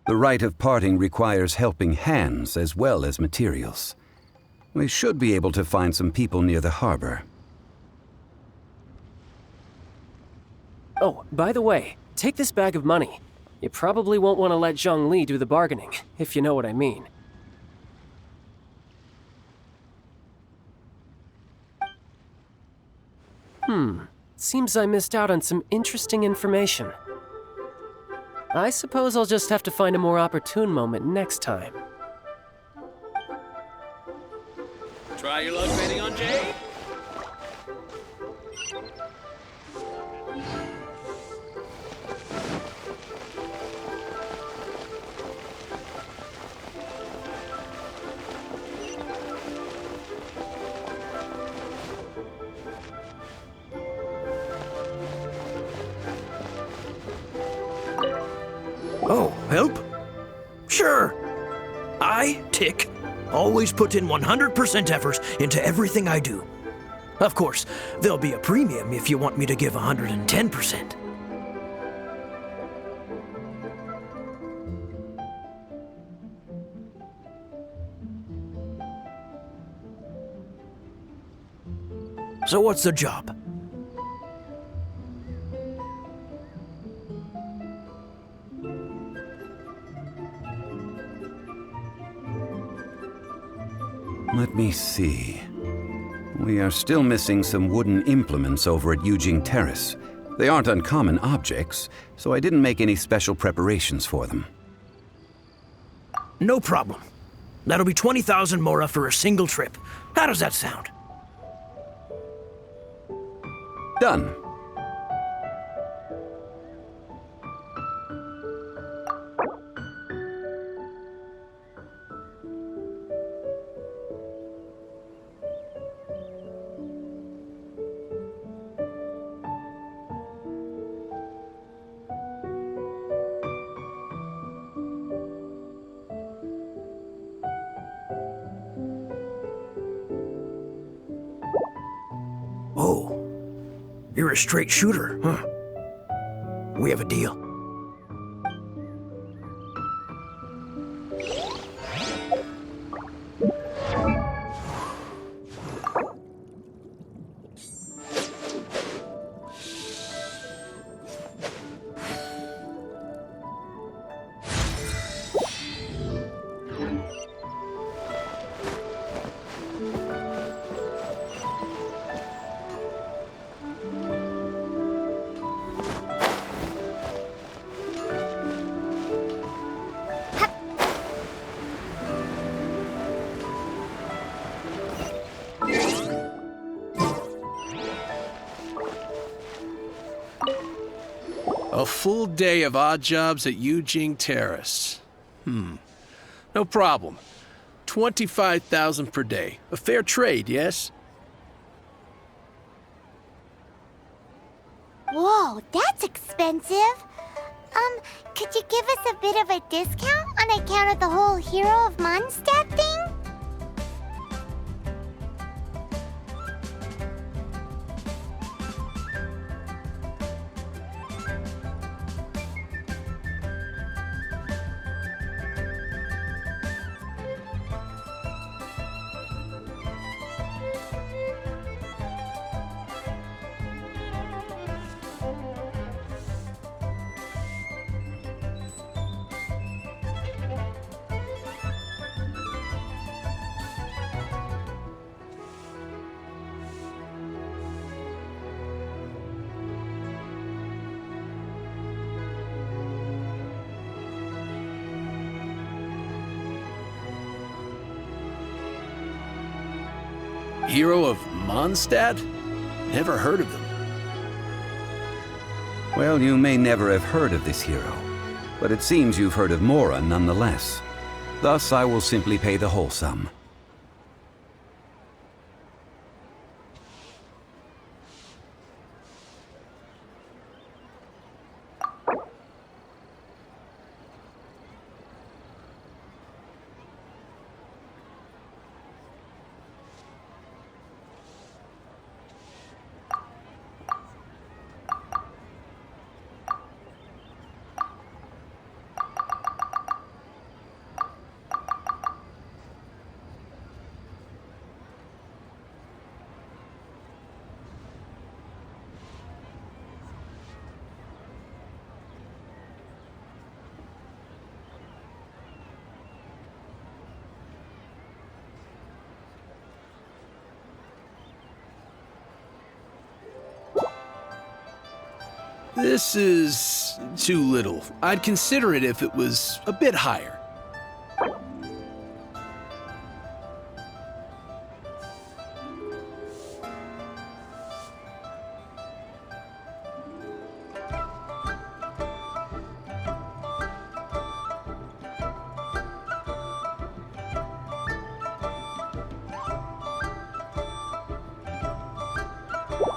The rite of parting requires helping hands as well as materials. We should be able to find some people near the harbor. Oh, by the way, take this bag of money. You probably won't want to let Zhongli do the bargaining, if you know what I mean. Seems I missed out on some interesting information. I suppose I'll just have to find a more opportune moment next time. Try your luck betting on Jade? Oh, help? Sure. I, Tick, always put in 100% effort into everything I do. Of course, there'll be a premium if you want me to give 110%. So what's the job? Let me see. We are still missing some wooden implements over at Yujing Terrace. They aren't uncommon objects, so I didn't make any special preparations for them. No problem. That'll be 20,000 mora for a single trip. How does that sound? Done. Oh, you're a straight shooter, huh? We have a deal. A full day of odd jobs at Yujing Terrace. No problem. 25,000 per day. A fair trade, yes? Whoa, that's expensive. Could you give us a bit of a discount on account of the whole Hero of Mondstadt thing? Hero of Mondstadt? Never heard of them. Well, you may never have heard of this hero, but it seems you've heard of Mora nonetheless. Thus, I will simply pay the whole sum. This is too little. I'd consider it if it was a bit higher.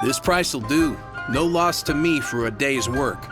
This price'll do. No loss to me for a day's work.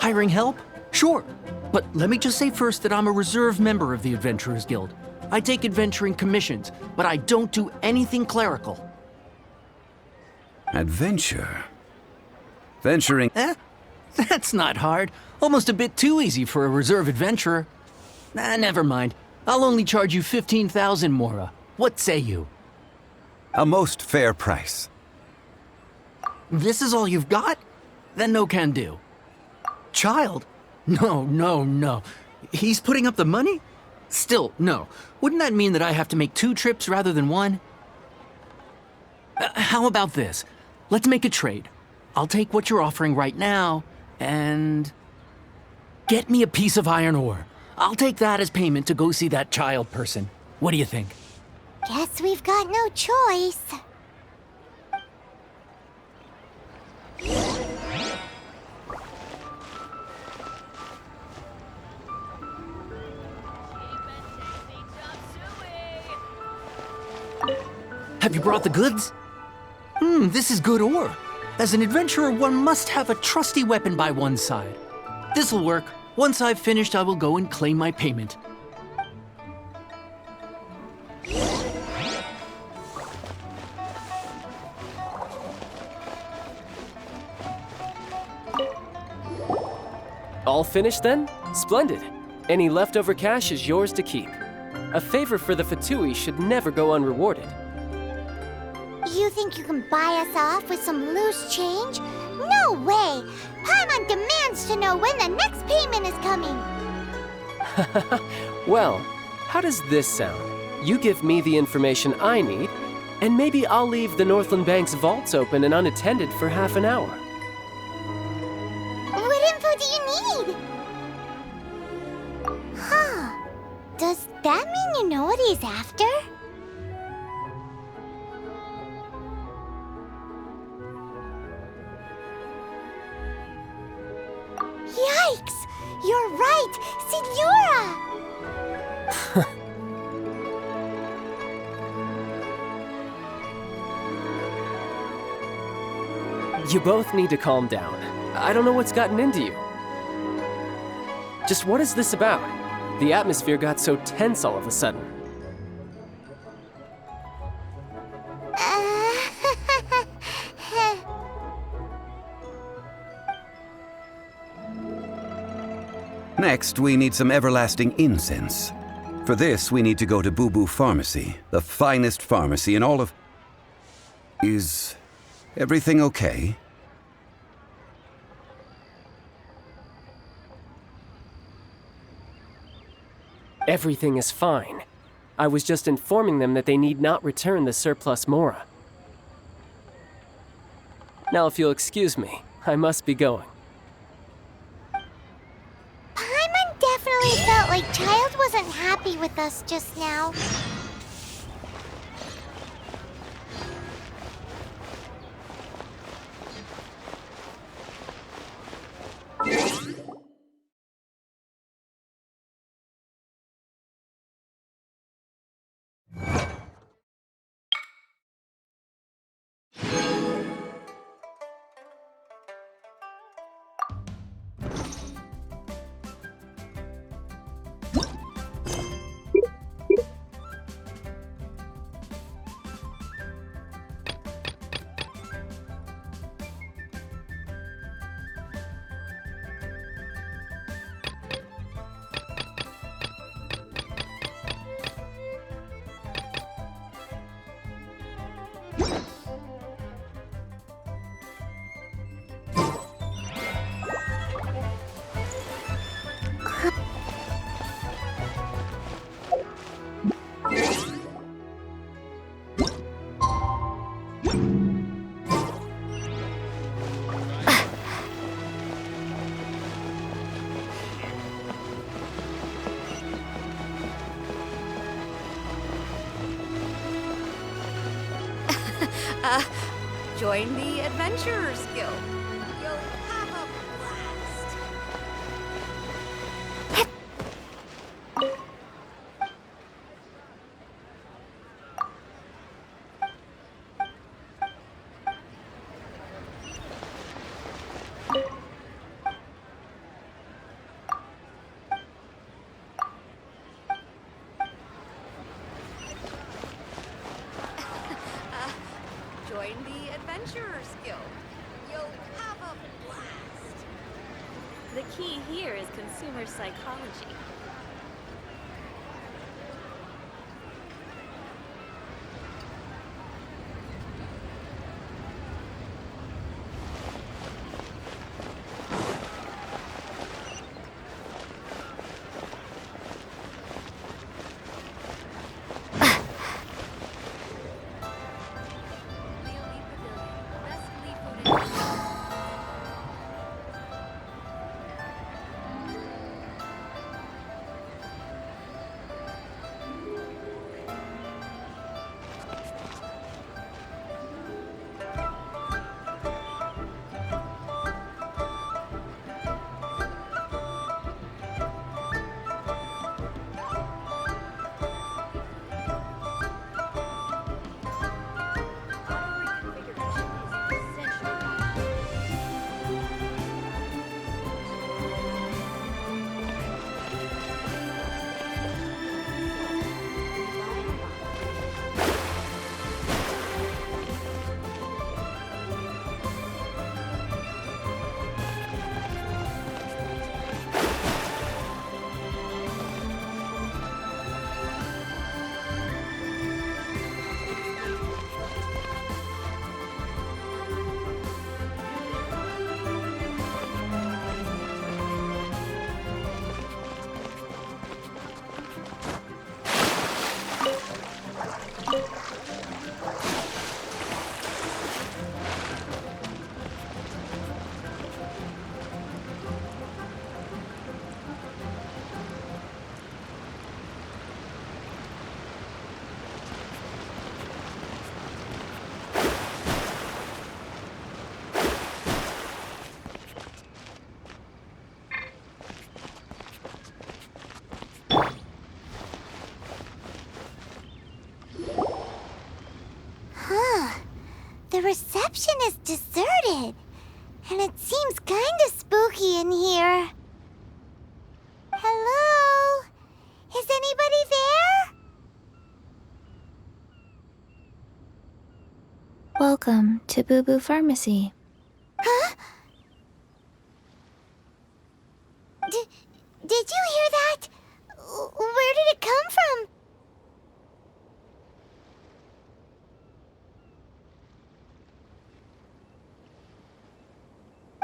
Hiring help? Sure. But let me just say first that I'm a reserve member of the Adventurers Guild. I take adventuring commissions, but I don't do anything clerical. Adventure? Venturing... That's not hard. Almost a bit too easy for a reserve adventurer. Never mind. I'll only charge you 15,000 Mora. What say you? A most fair price. This is all you've got? Then no can do. Child? No. He's putting up the money? Still, no. Wouldn't that mean that I have to make 2 trips rather than 1? How about this? Let's make a trade. I'll take what you're offering right now, and... get me a piece of iron ore. I'll take that as payment to go see that child person. What do you think? Guess we've got no choice. Have you brought the goods? This is good ore. As an adventurer, one must have a trusty weapon by one's side. This'll work. Once I've finished, I will go and claim my payment. All finished then? Splendid. Any leftover cash is yours to keep. A favor for the Fatui should never go unrewarded. You think you can buy us off with some loose change? No way! Paimon demands to know when the next payment is coming! Well, how does this sound? You give me the information I need, and maybe I'll leave the Northland Bank's vaults open and unattended for half an hour. What info do you need? Huh. Does that mean you know what he's after? Yikes! You're right! Signora! You both need to calm down. I don't know what's gotten into you. Just what is this about? The atmosphere got so tense all of a sudden. Next, we need some everlasting incense. For this, we need to go to Boo Boo Pharmacy, the finest pharmacy in all of... Is everything okay? Everything is fine. I was just informing them that they need not return the surplus Mora. Now, if you'll excuse me, I must be going. Paimon definitely felt like Child wasn't happy with us just now. Join the Adventurers Guild. You'll have a blast. Join the Adventurers Guild. You'll have a blast. The key here is consumer psychology. Leolie Pavilion, best leaf-fooded. The reception is deserted, and it seems kinda spooky in here. Hello? Is anybody there? Welcome to Boo Boo Pharmacy. Huh? Did you hear that? Where did it come from?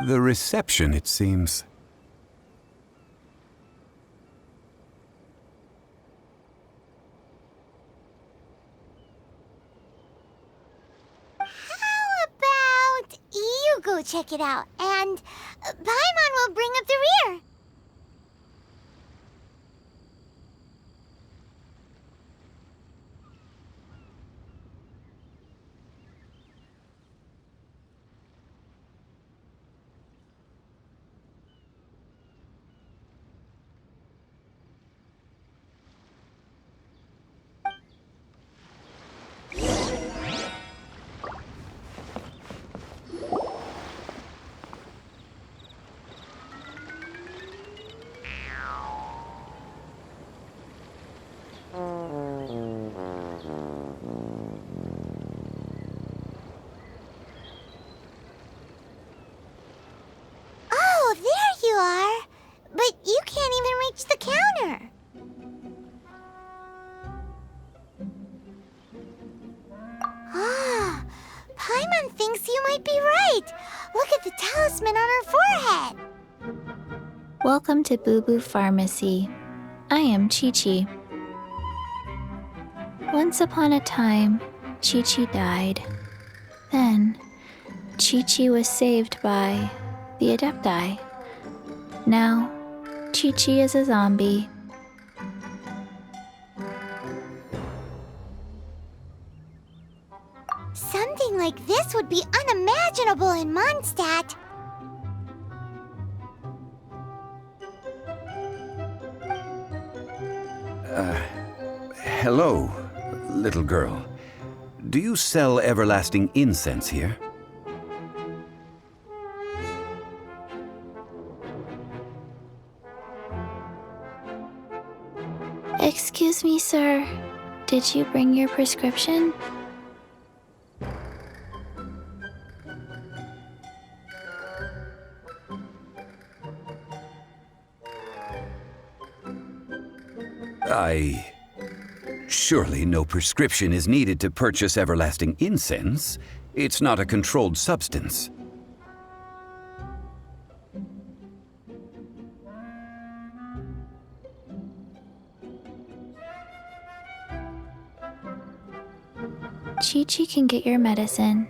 The reception, it seems. How about you go check it out, and Paimon will bring up the rear. Oh, there you are. But you can't even reach the counter. Ah, Paimon thinks you might be right. Look at the talisman on her forehead. Welcome to Boo Boo Pharmacy. I am Chi-Chi. Once upon a time, Chi-Chi died. Then, Chi-Chi was saved by the Adepti. Now, Chi-Chi is a zombie. Something like this would be unimaginable in Mondstadt. Hello, little girl. Do you sell everlasting incense here? Excuse me, sir. Did you bring your prescription? Surely no prescription is needed to purchase everlasting incense. It's not a controlled substance. Chi-Chi can get your medicine,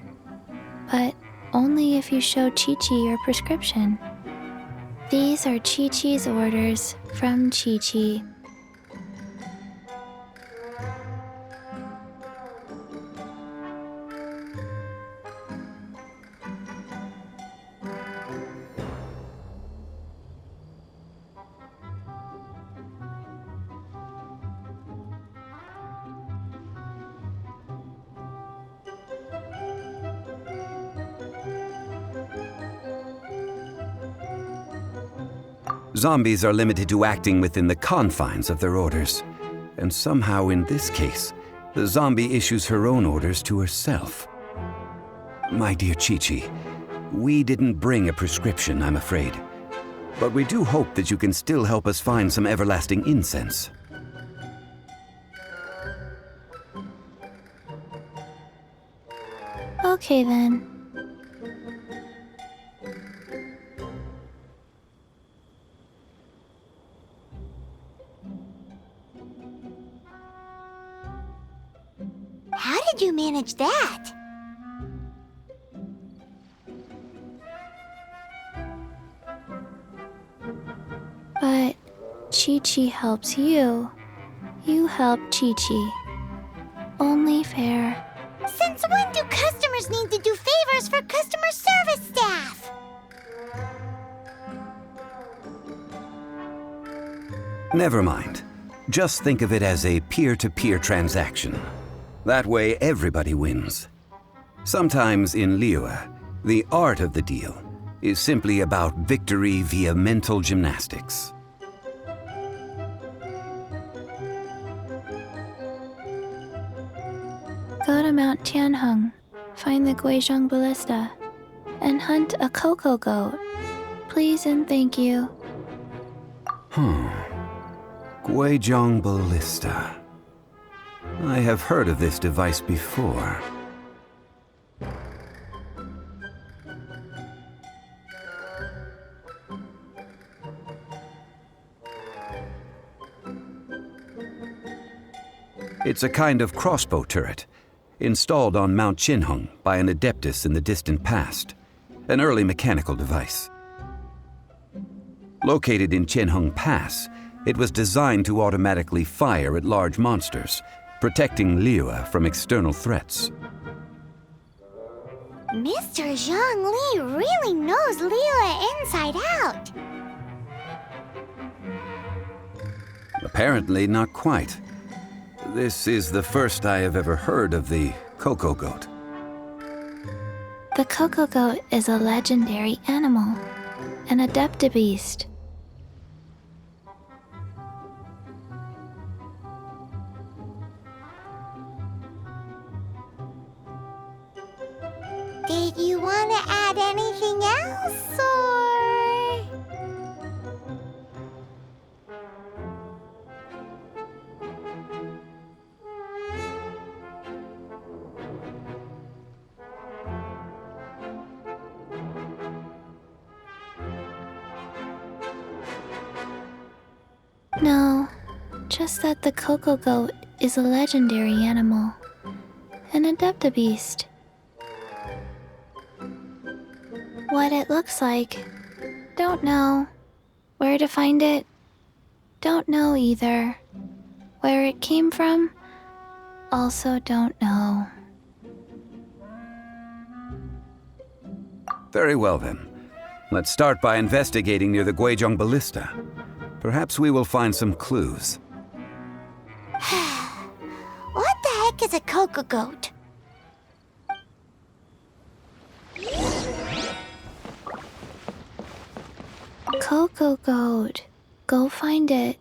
but only if you show Chi-Chi your prescription. These are Chi-Chi's orders from Chi-Chi. Zombies are limited to acting within the confines of their orders. And somehow in this case, the zombie issues her own orders to herself. My dear Chi-Chi, we didn't bring a prescription, I'm afraid. But we do hope that you can still help us find some everlasting incense. Okay then. How did you manage that? But Chi-Chi helps you. You help Chi-Chi. Only fair. Since when do customers need to do favors for customer service staff? Never mind. Just think of it as a peer-to-peer transaction. That way, everybody wins. Sometimes in Liyue, the art of the deal is simply about victory via mental gymnastics. Go to Mount Tianheng, find the Guizhong Ballista, and hunt a cocoa goat. Please and thank you. Guizhong Ballista. I have heard of this device before. It's a kind of crossbow turret, installed on Mount Tianheng by an adeptus in the distant past, an early mechanical device. Located in Tianheng Pass, it was designed to automatically fire at large monsters, protecting Liyue from external threats. Mr. Zhang Li really knows Liyue inside out. Apparently not quite. This is the first I have ever heard of the cocoa goat. The cocoa goat is a legendary animal, an adeptabeast. Did you want to add anything else, or...? No, just that the cocoa goat is a legendary animal, an adeptabeast. What it looks like, don't know. Where to find it, don't know either. Where it came from, also don't know. Very well then. Let's start by investigating near the Guizhong Ballista. Perhaps we will find some clues. What the heck is a cocoa goat? Coco Goat. Go find it.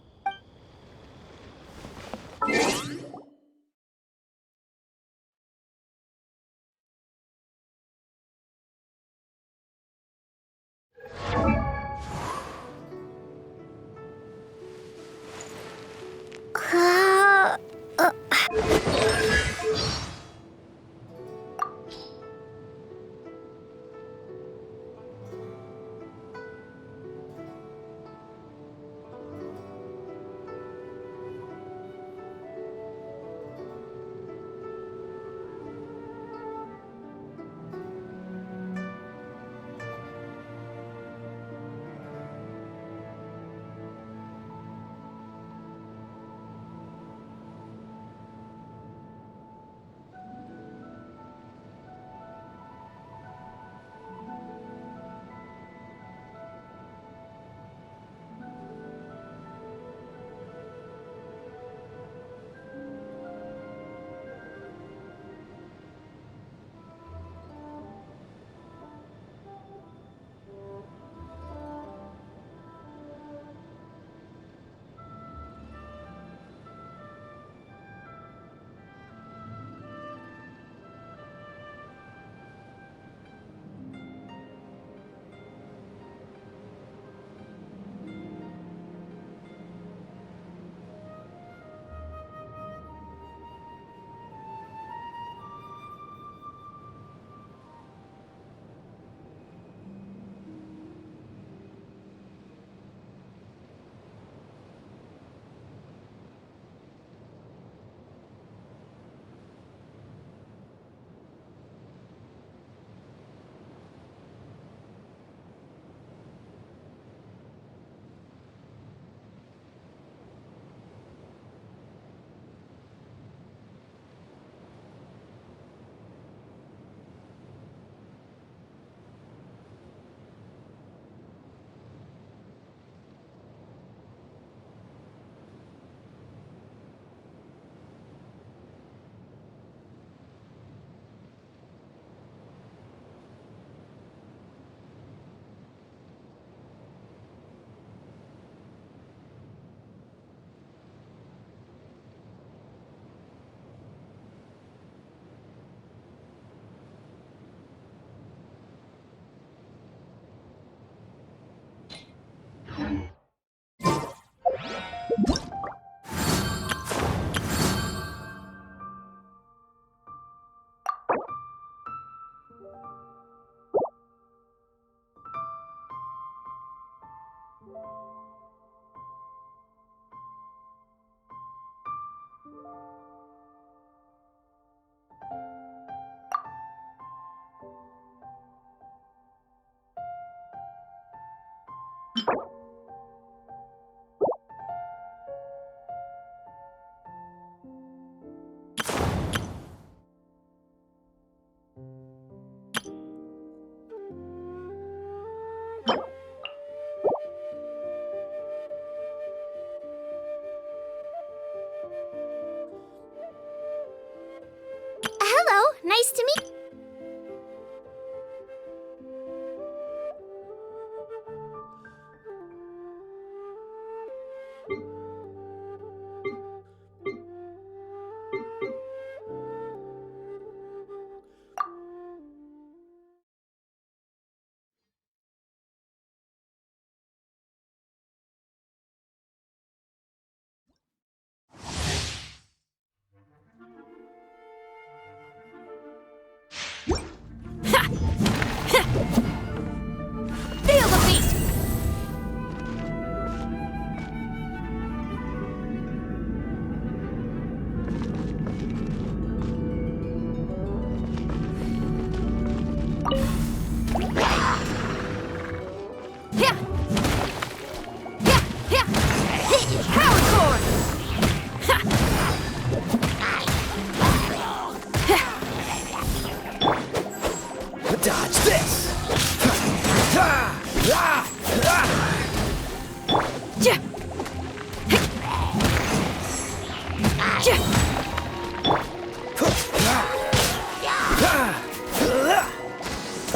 Hello, nice to meet.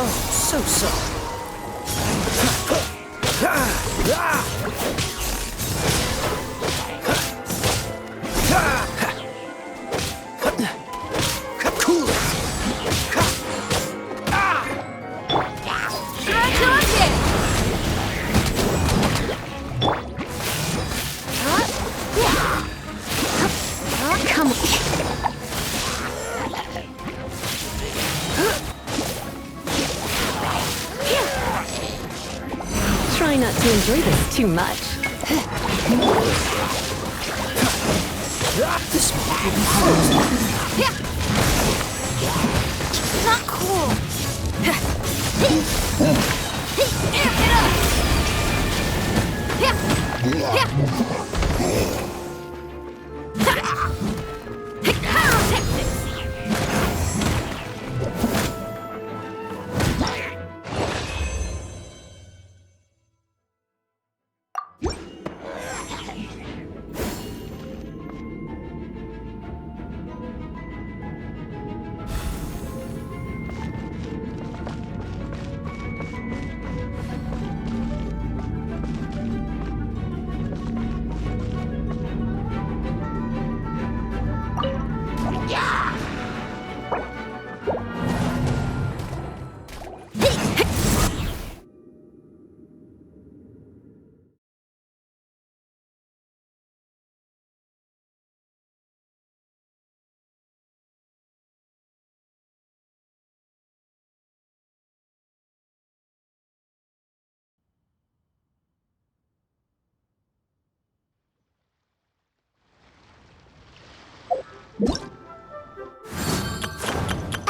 Oh, so sorry. Cool it. Come on. Try not to enjoy this too much. This might be close. Not cool.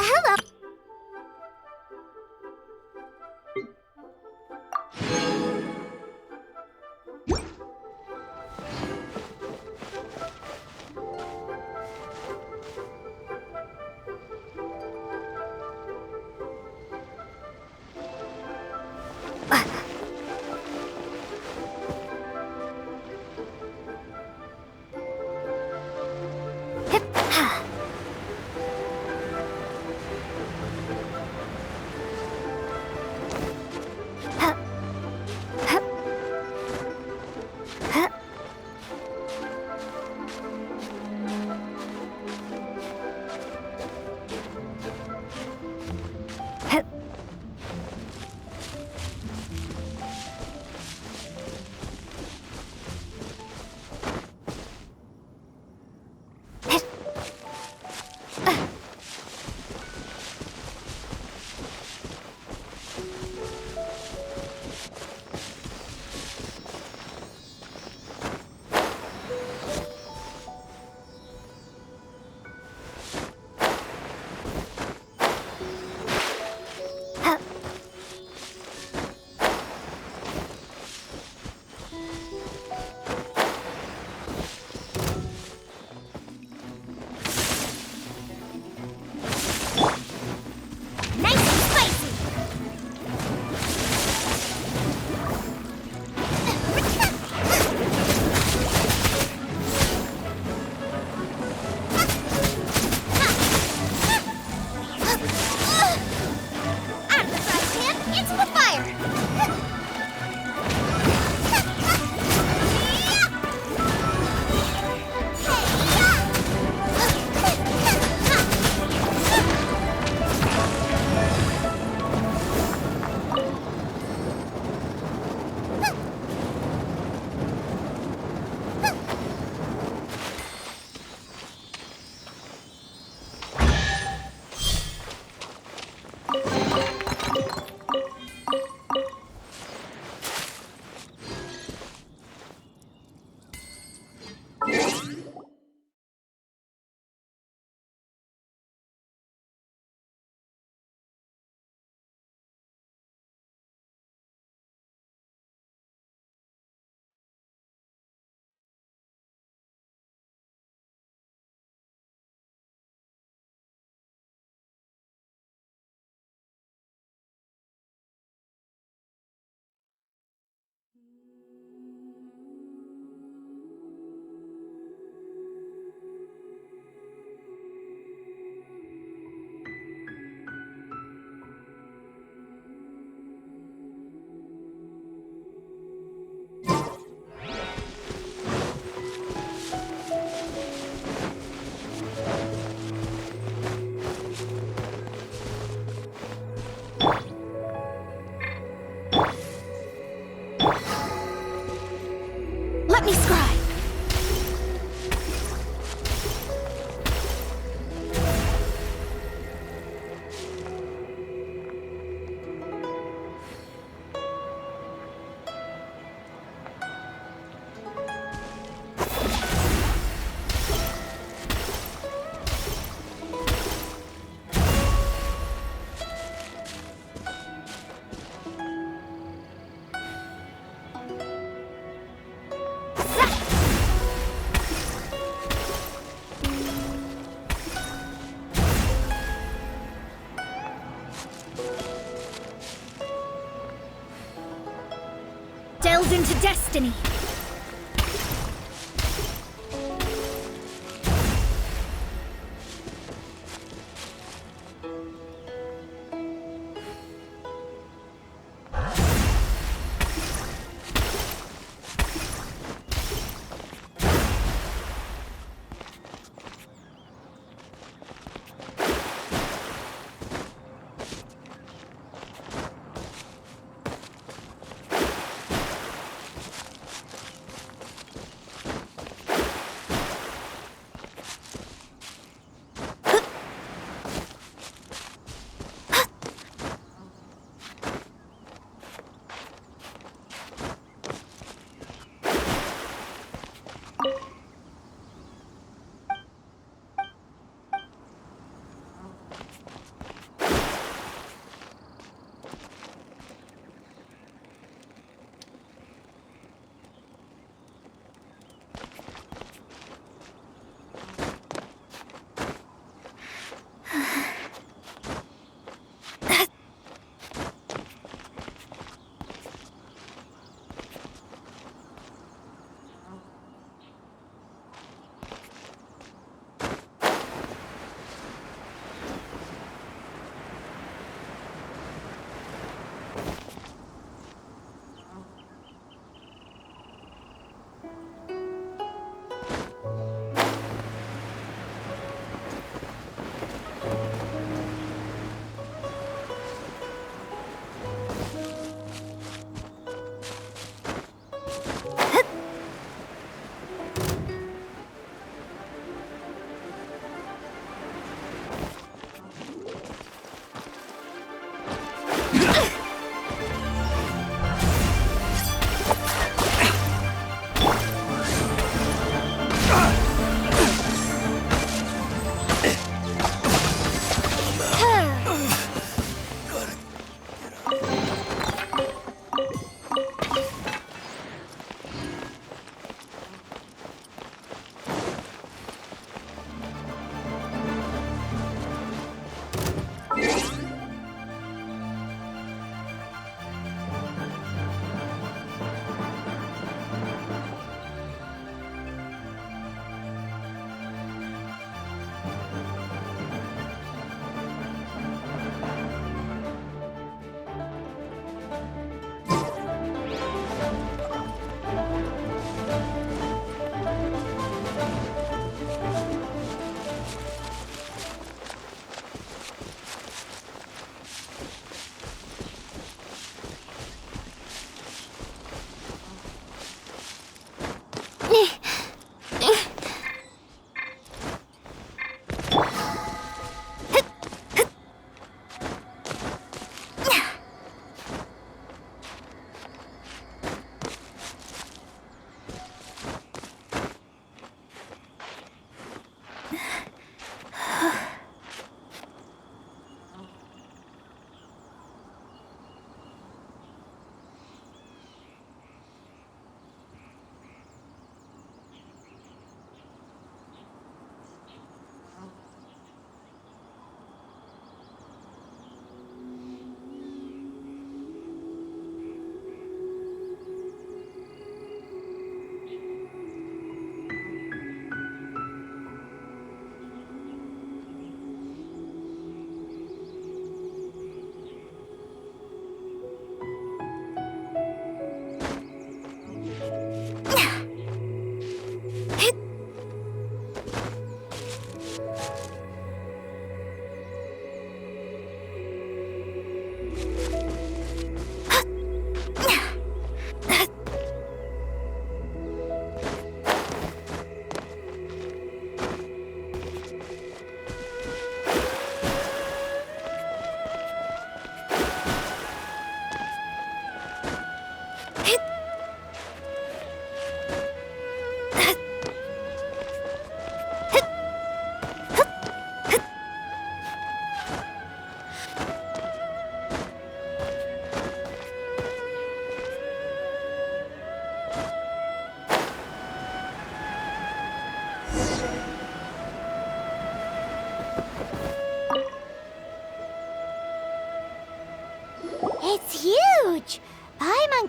Hello. Hip, ha. Let me scry. Delve into destiny.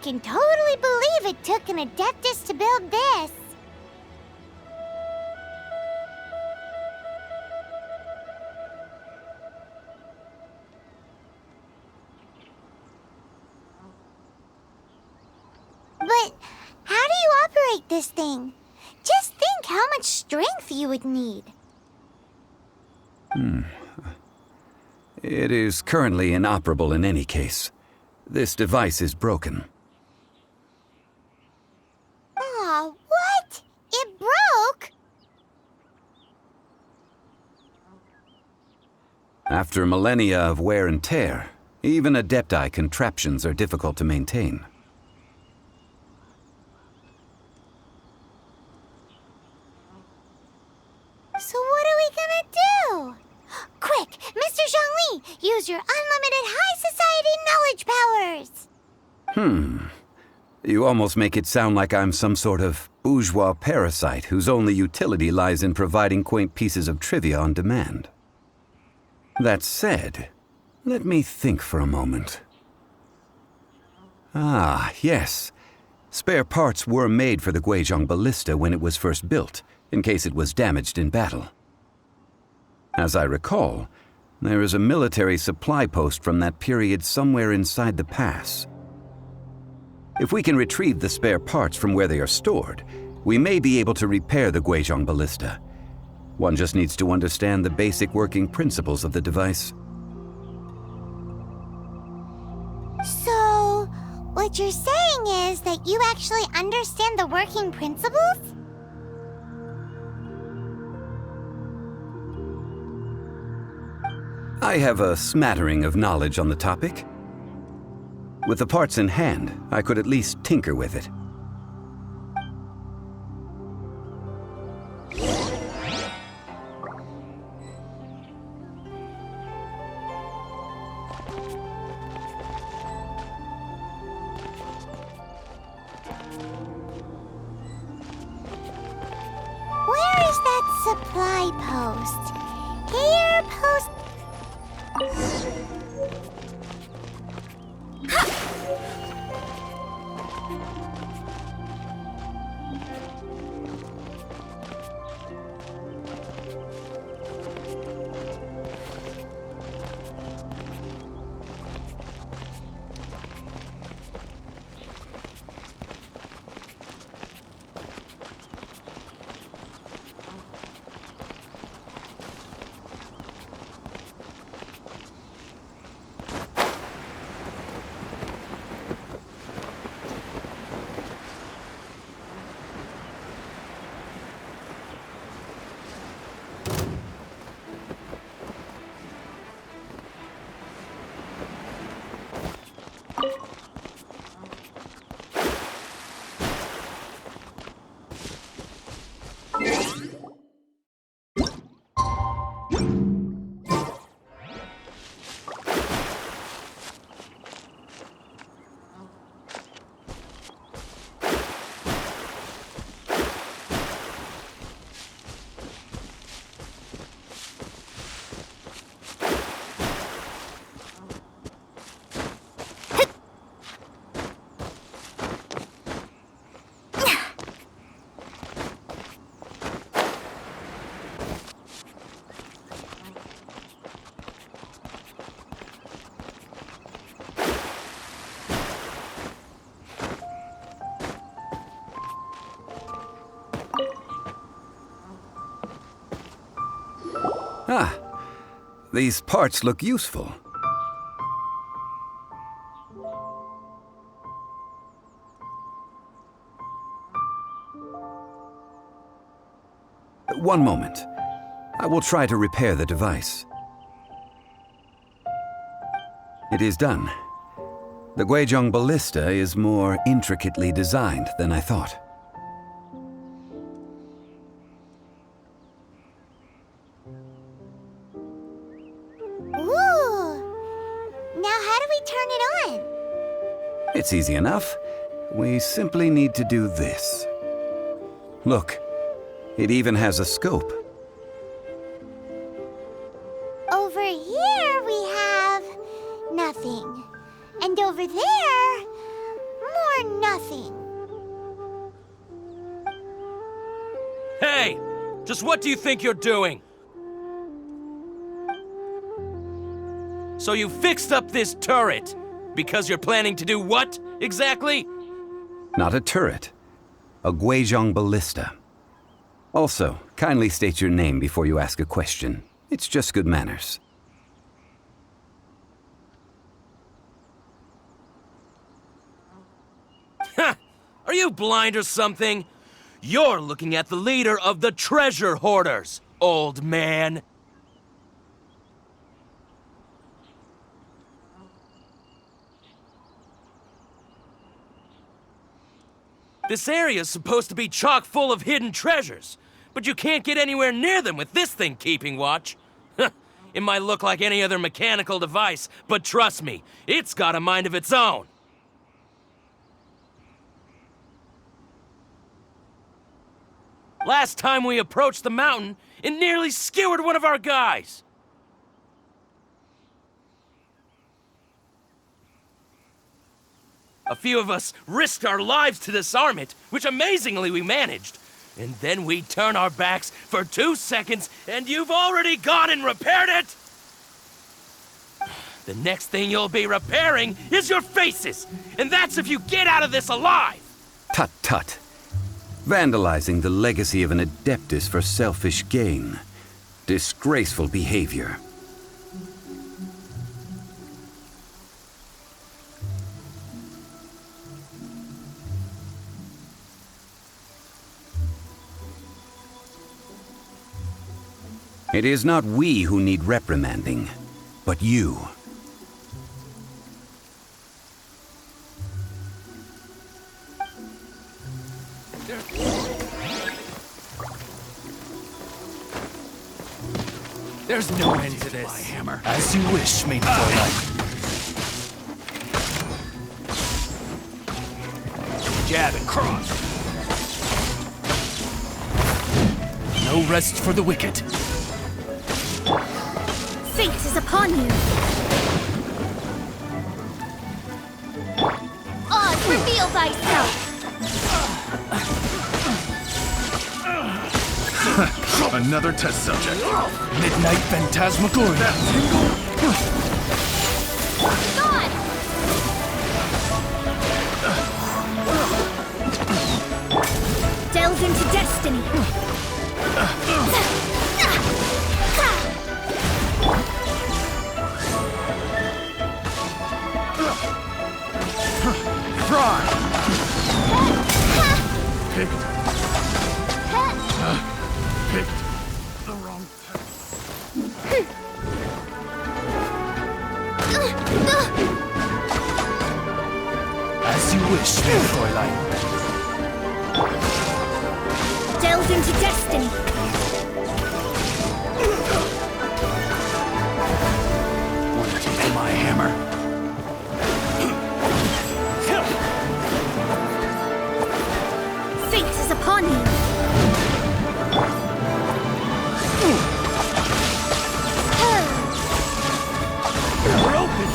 can totally believe it took an Adeptus to build this. But how do you operate this thing? Just think how much strength you would need. It is currently inoperable in any case. This device is broken. Aw, what? It broke? After millennia of wear and tear, even Adepti contraptions are difficult to maintain. So what are we gonna do? Quick, Mr. Zhongli, use your unlimited high society knowledge powers! You almost make it sound like I'm some sort of bourgeois parasite whose only utility lies in providing quaint pieces of trivia on demand. That said, let me think for a moment. Ah, yes. Spare parts were made for the Guizhong ballista when it was first built, in case it was damaged in battle. As I recall, there is a military supply post from that period somewhere inside the pass. If we can retrieve the spare parts from where they are stored, we may be able to repair the Guizhong ballista. One just needs to understand the basic working principles of the device. So, what you're saying is that you actually understand the working principles? I have a smattering of knowledge on the topic. With the parts in hand, I could at least tinker with it. Where is that supply post? Here, post... Ah, these parts look useful. One moment. I will try to repair the device. It is done. The Guizhong ballista is more intricately designed than I thought. It's easy enough. We simply need to do this. Look, it even has a scope. Over here we have nothing. And over there, more for nothing. Hey! Just what do you think you're doing? So you fixed up this turret because you're planning to do what, exactly? Not a turret. A Guizhong ballista. Also, kindly state your name before you ask a question. It's just good manners. Ha! Are you blind or something? You're looking at the leader of the treasure hoarders, old man. This area's supposed to be chock full of hidden treasures, but you can't get anywhere near them with this thing keeping watch. It might look like any other mechanical device, but trust me, it's got a mind of its own. Last time we approached the mountain, it nearly skewered one of our guys. A few of us risked our lives to disarm it, which amazingly we managed. And then we turn our backs for 2 seconds, and you've already gone and repaired it! The next thing you'll be repairing is your faces! And that's if you get out of this alive! Tut tut. Vandalizing the legacy of an adeptus for selfish gain. Disgraceful behavior. It is not we who need reprimanding, but you. There's no end to this. Hammer. As you wish, main life. Jab and cross. No rest for the wicked. Fate is upon you. Oz, reveal thyself. Another test subject. Midnight Phantasmagoria. God! Delve into destiny. Fry! Picked. Picked the wrong As you wish, fair Fräulein. Delve into destiny. Want to take my hammer? Fate is upon you. We're open!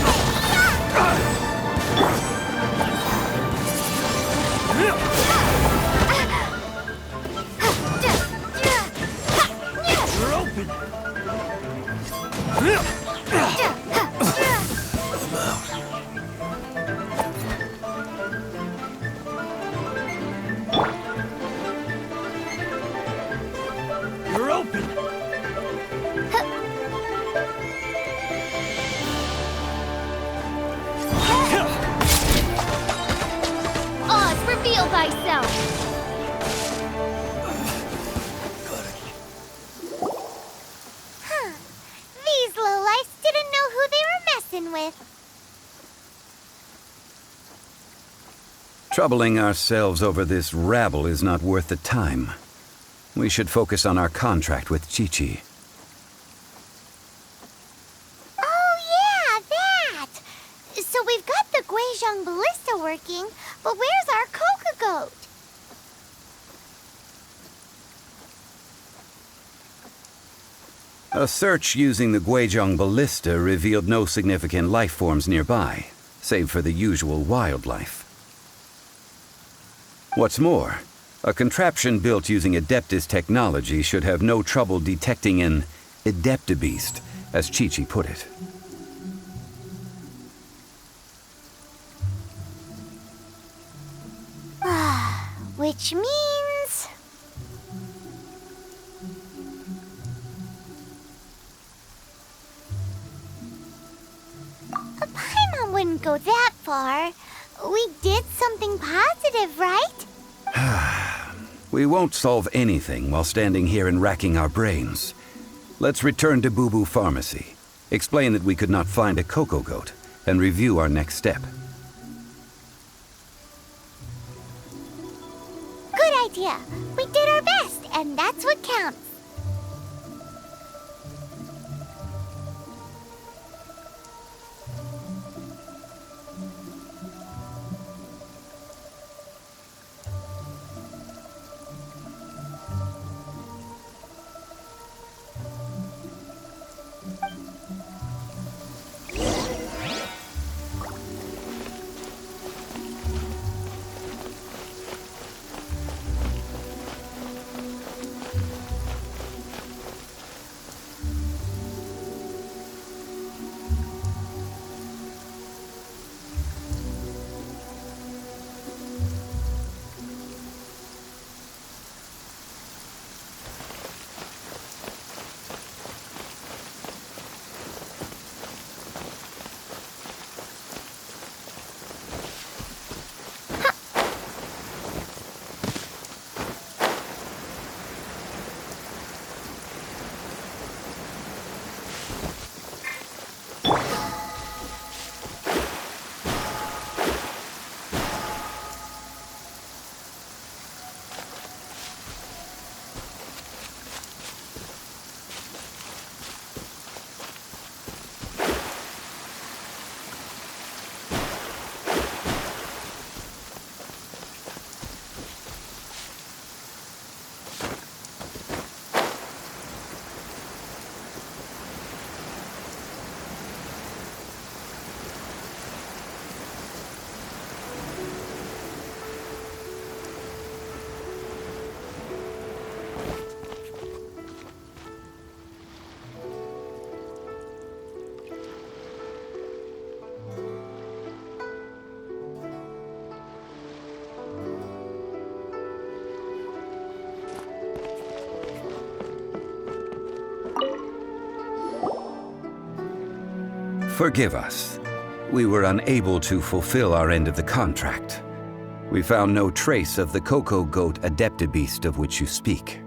We're open! You're open! Oz, reveal thyself. Huh. These lowlifes didn't know who they were messing with. Troubling ourselves over this rabble is not worth the time. We should focus on our contract with Chi-Chi. Oh, yeah, that! So we've got the Guizhong ballista working, but where's our Coca Goat? A search using the Guizhong ballista revealed no significant life forms nearby, save for the usual wildlife. What's more, a contraption built using Adeptus technology should have no trouble detecting an Adeptabeast, as Chi-Chi put it. Which means... Paimon wouldn't go that far. We did something positive, right? We won't solve anything while standing here and racking our brains. Let's return to Boo Boo Pharmacy, explain that we could not find a Coco Goat, and review our next step. Good idea. We did our best, and that's what counts. Forgive us. We were unable to fulfill our end of the contract. We found no trace of the Coco Goat Adeptabeast of which you speak.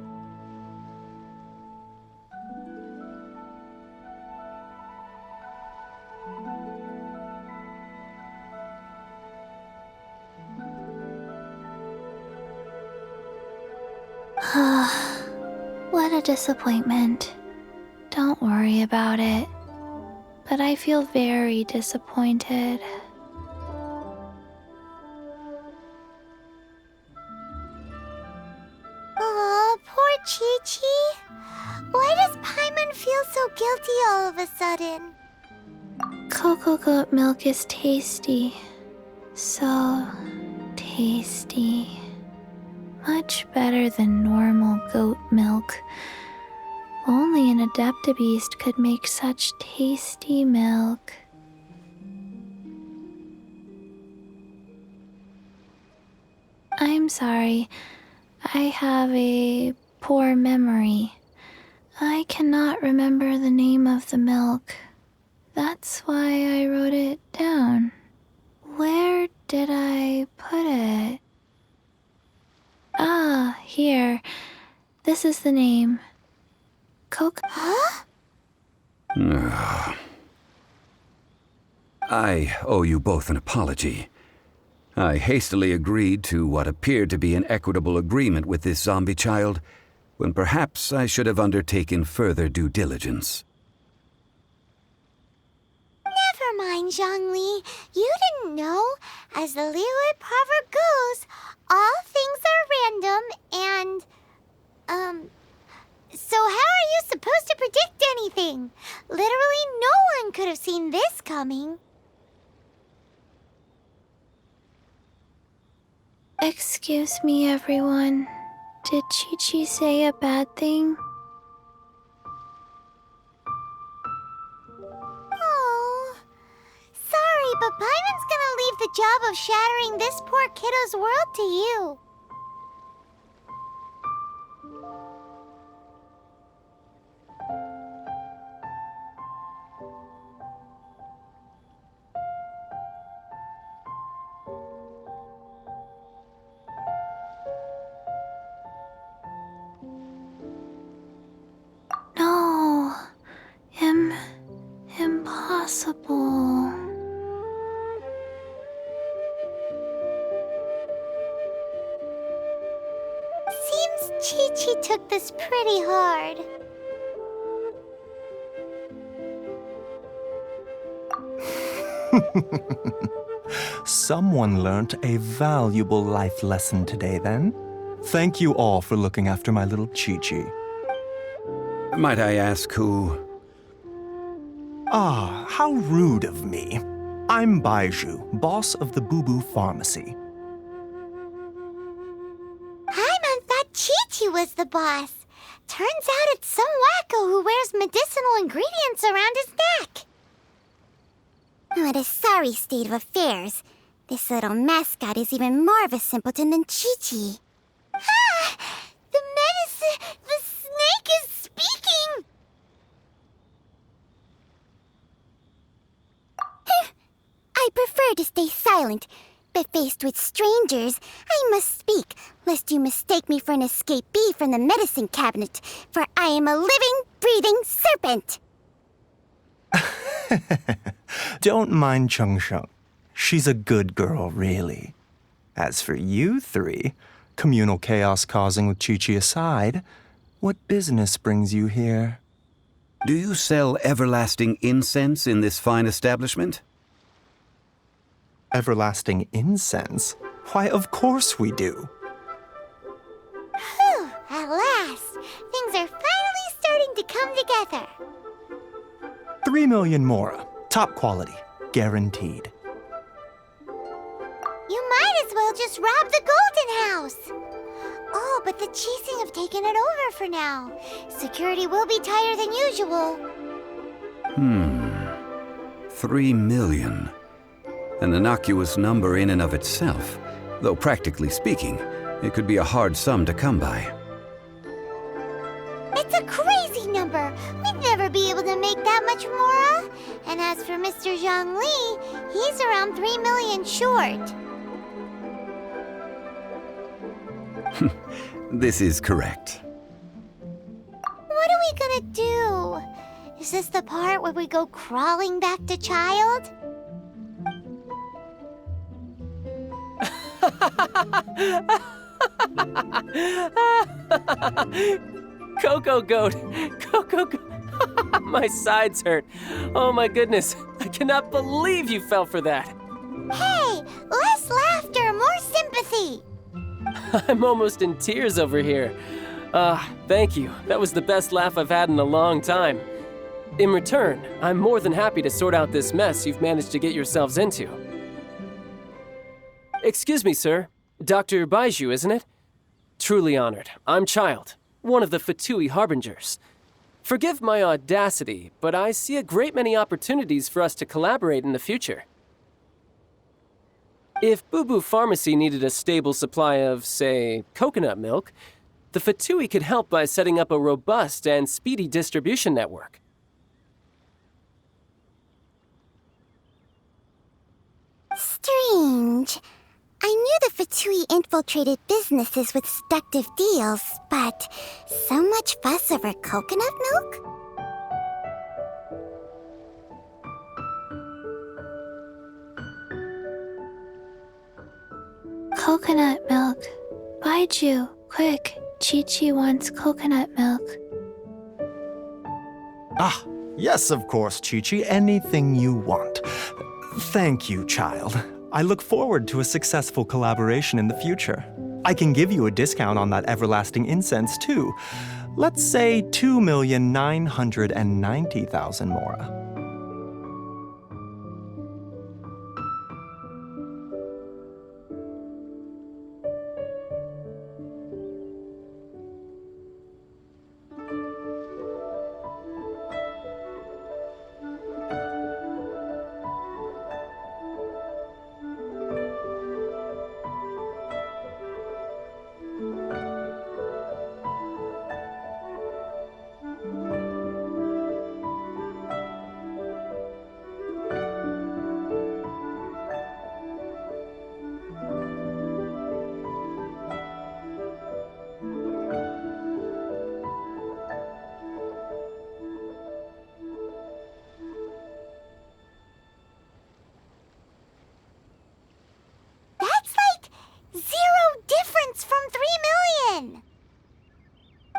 What a disappointment. Don't worry about it. But I feel very disappointed. Aw, poor Chi-Chi. Why does Paimon feel so guilty all of a sudden? Coco goat milk is tasty. So tasty. Much better than normal goat milk. Only an Adeptabeast could make such tasty milk. I'm sorry. I have a poor memory. I cannot remember the name of the milk. That's why I wrote it down. Where did I put it? Ah, here. This is the name. Coco. Huh? I owe you both an apology. I hastily agreed to what appeared to be an equitable agreement with this zombie child, when perhaps I should have undertaken further due diligence. Never mind, Zhongli. You didn't know. As the Liyue proverb goes, all things are random and, so how are you supposed to predict anything? Literally no one could have seen this coming. Excuse me, everyone. Did Chi-Chi say a bad thing? Oh, sorry, but Paimon's gonna leave the job of shattering this poor kiddo's world to you. No. Impossible. Seems Chi-Chi took this pretty hard. Someone learnt a valuable life lesson today, then. Thank you all for looking after my little Chi-Chi. Might I ask who? Ah, how rude of me. I'm Baiju, boss of the Boo Boo Pharmacy. Paimon thought Chi-Chi was the boss. Turns out it's some wacko who wears medicinal ingredients around his neck. What a sorry state of affairs. This little mascot is even more of a simpleton than Chi-Chi. Ah! The snake is speaking! I prefer to stay silent, but faced with strangers, I must speak, lest you mistake me for an escapee from the medicine cabinet, for I am a living, breathing serpent! Don't mind Chung Sheng. She's a good girl, really. As for you three, communal chaos causing with Chi-Chi aside, what business brings you here? Do you sell everlasting incense in this fine establishment? Everlasting incense? Why, of course we do. Whew, at last, things are finally starting to come together. 3 million mora. Top quality. Guaranteed. You might as well just rob the Golden House. Oh, but the Cheesing have taken it over for now. Security will be tighter than usual. 3 million. An innocuous number in and of itself, though practically speaking, it could be a hard sum to come by. It's a crazy number. We'd never be able to make that much mora. And as for Mr. Zhang Li, he's around 3 million short. This is correct. What are we gonna do? Is this the part where we go crawling back to Child? Coco Goat! Coco Goat! My sides hurt. Oh my goodness. I cannot believe you fell for that. Hey, less laughter, more sympathy. I'm almost in tears over here. Thank you. That was the best laugh I've had in a long time. In return, I'm more than happy to sort out this mess you've managed to get yourselves into. Excuse me, sir. Dr. Baiju, isn't it? Truly honored. I'm Child, one of the Fatui Harbingers. Forgive my audacity, but I see a great many opportunities for us to collaborate in the future. If Boo Boo Pharmacy needed a stable supply of, say, coconut milk, the Fatui could help by setting up a robust and speedy distribution network. Strange. I knew the Fatui infiltrated businesses with seductive deals, but so much fuss over coconut milk? Coconut milk. Baiju, quick. Chi-Chi wants coconut milk. Ah, yes, of course, Chi-Chi. Anything you want. Thank you, Child. I look forward to a successful collaboration in the future. I can give you a discount on that everlasting incense, too. Let's say 2,990,000 mora.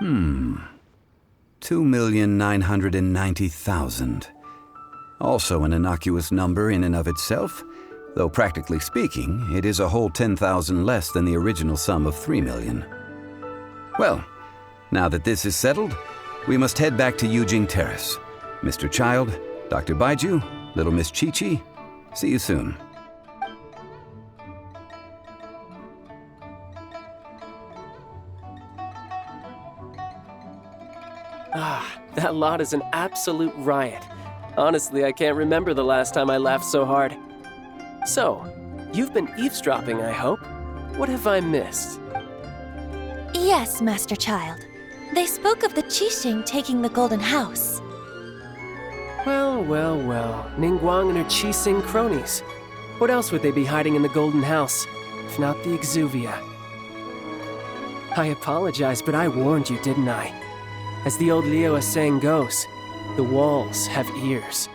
2,990,000. Also an innocuous number in and of itself, though practically speaking, it is a whole 10,000 less than the original sum of 3 million. Well, now that this is settled, we must head back to Yujing Terrace. Mr. Child, Dr. Baiju, Little Miss Chi-Chi, see you soon. That lot is an absolute riot. Honestly, I can't remember the last time I laughed so hard. So, you've been eavesdropping, I hope? What have I missed? Yes, Master Child. They spoke of the Qixing taking the Golden House. Well, Ningguang and her Qixing cronies. What else would they be hiding in the Golden House, if not the Exuvia? I apologize, but I warned you, didn't I? As the old Liyue saying goes, the walls have ears.